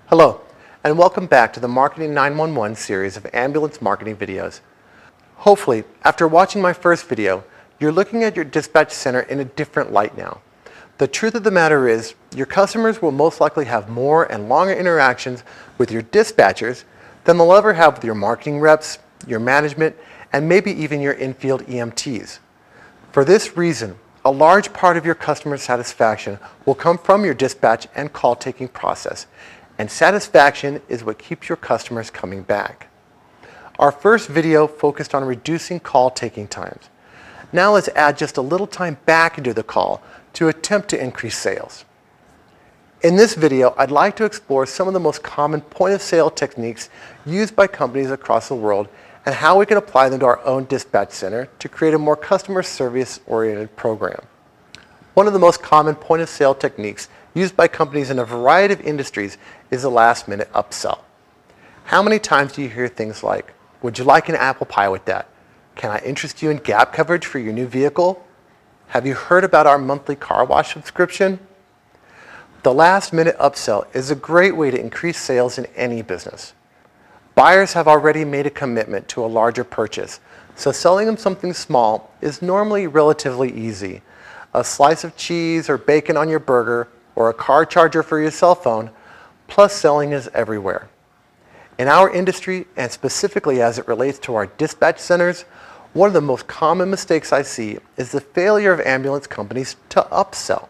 Hello, and welcome back to the Marketing 911 series of ambulance marketing videos. Hopefully, after watching my first video, you're looking at your dispatch center in a different light now. The truth of the matter is, your customers will most likely have more and longer interactions with your dispatchers than they'll ever have with your marketing reps, your management, and maybe even your in-field EMTs. For this reason, a large part of your customer satisfaction will come from your dispatch and call taking process, and satisfaction is what keeps your customers coming back. Our first video focused on reducing call taking times. Now let's add just a little time back into the call to attempt to increase sales. In this video, I'd like to explore some of the most common point of sale techniques used by companies across the world and how we can apply them to our own dispatch center to create a more customer service oriented program. One of the most common point of sale techniques used by companies in a variety of industries is the last minute upsell. How many times do you hear things like, "Would you like an apple pie with that? Can I interest you in gap coverage for your new vehicle? Have you heard about our monthly car wash subscription?" The last minute upsell is a great way to increase sales in any business. Buyers have already made a commitment to a larger purchase, so selling them something small is normally relatively easy. A slice of cheese or bacon on your burger, or a car charger for your cell phone, plus selling is everywhere. In our industry, and specifically as it relates to our dispatch centers, one of the most common mistakes I see is the failure of ambulance companies to upsell.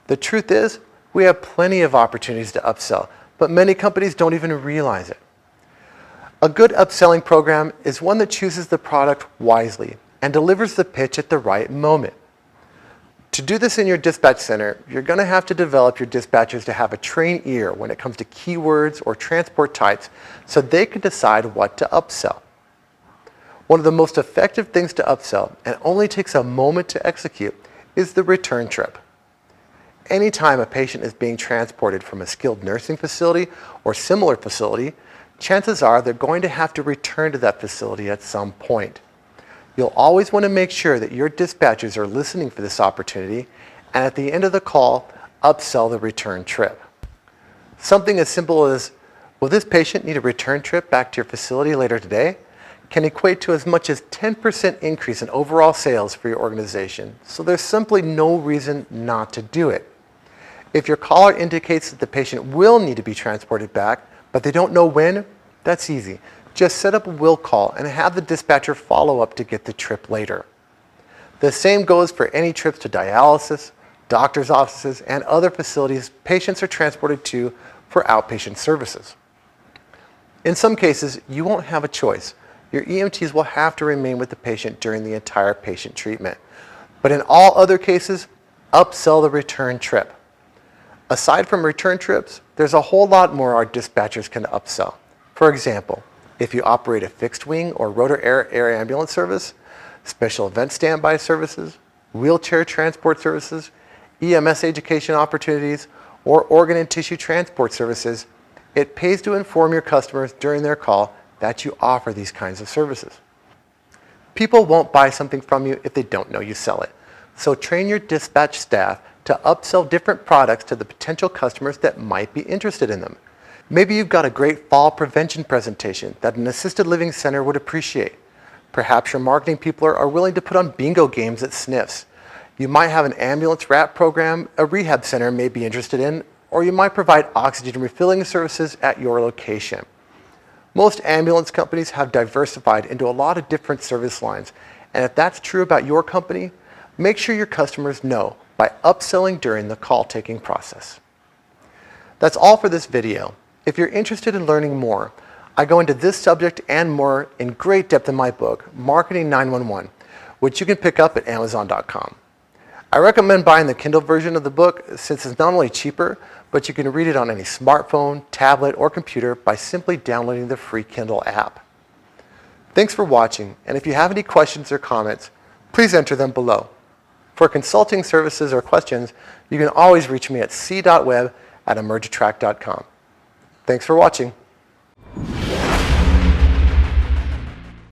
The truth is, we have plenty of opportunities to upsell, but many companies don't even realize it. A good upselling program is one that chooses the product wisely and delivers the pitch at the right moment. To do this in your dispatch center, you're going to have to develop your dispatchers to have a trained ear when it comes to keywords or transport types so they can decide what to upsell. One of the most effective things to upsell, and only takes a moment to execute, is the return trip. Anytime a patient is being transported from a skilled nursing facility or similar facility, chances are they're going to have to return to that facility at some point. You'll always want to make sure that your dispatchers are listening for this opportunity, and at the end of the call, upsell the return trip. Something as simple as, "Will this patient need a return trip back to your facility later today?" can equate to as much as 10% increase in overall sales for your organization, so there's simply no reason not to do it. If your caller indicates that the patient will need to be transported back, but they don't know when, that's easy. Just set up a will call and have the dispatcher follow up to get the trip later. The same goes for any trips to dialysis, doctor's offices, and other facilities patients are transported to for outpatient services. In some cases, you won't have a choice. Your EMTs will have to remain with the patient during the entire patient treatment. But in all other cases, upsell the return trip. Aside from return trips, there's a whole lot more our dispatchers can upsell. For example, if you operate a fixed wing or rotor air ambulance service, special event standby services, wheelchair transport services, EMS education opportunities, or organ and tissue transport services, it pays to inform your customers during their call that you offer these kinds of services. People won't buy something from you if they don't know you sell it. So train your dispatch staff to upsell different products to the potential customers that might be interested in them. Maybe you've got a great fall prevention presentation that an assisted living center would appreciate. Perhaps your marketing people are willing to put on bingo games at SNFs. You might have an ambulance wrap program a rehab center may be interested in, or you might provide oxygen refilling services at your location. Most ambulance companies have diversified into a lot of different service lines, and if that's true about your company, make sure your customers know by upselling during the call taking process. That's all for this video. If you're interested in learning more, I go into this subject and more in great depth in my book, Marketing 911, which you can pick up at Amazon.com. I recommend buying the Kindle version of the book since it's not only cheaper, but you can read it on any smartphone, tablet, or computer by simply downloading the free Kindle app. Thanks for watching, and if you have any questions or comments, please enter them below. For consulting services or questions, you can always reach me at c.webb@emergetrack.com. Thanks for watching.